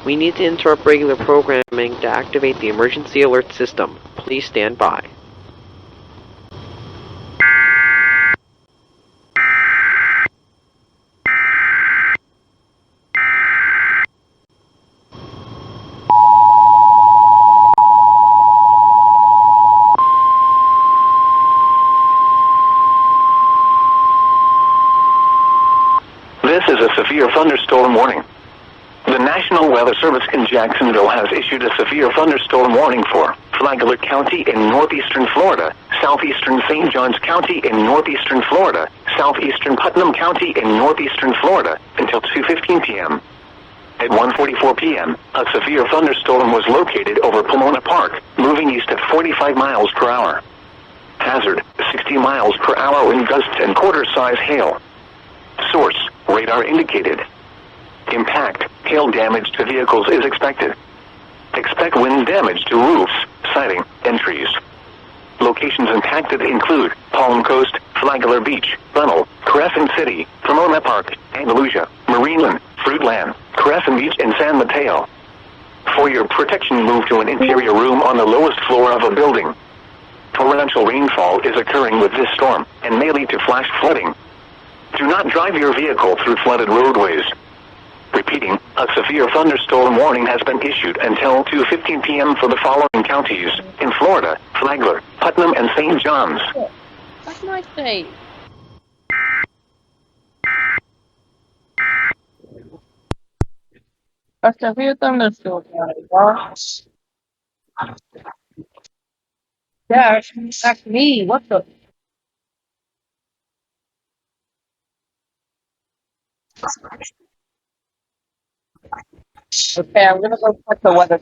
We need to interrupt regular programming to activate the emergency alert system. Please stand by. This is a severe thunderstorm warning. The National Weather Service in Jacksonville has issued a severe thunderstorm warning for Flagler County in northeastern Florida, southeastern St. Johns County in northeastern Florida, southeastern Putnam County in northeastern Florida until 2:15 p.m. At 1:44 p.m., a severe thunderstorm was located over Pomona Park, moving east at 45 miles per hour. Hazard, 60 miles per hour wind gusts and quarter-size hail. Source, radar indicated. Impact, hail damage to vehicles is expected. Expect wind damage to roofs, siding, and trees. Locations impacted include Palm Coast, Flagler Beach, Bunnell, Crescent City, Pomona Park, Andalusia, Marineland, Fruitland, Crescent Beach, and San Mateo. For your protection, move to an interior room on the lowest floor of a building. Torrential rainfall is occurring with this storm and may lead to flash flooding. Do not drive your vehicle through flooded roadways. Repeating, a severe thunderstorm warning has been issued until 2:15 p.m. for the following counties in Florida: Flagler, Putnam, and St. Johns. That's my state. A severe thunderstorm, y'all. Yeah, that's me. What the? Okay, I'm gonna go check the weather.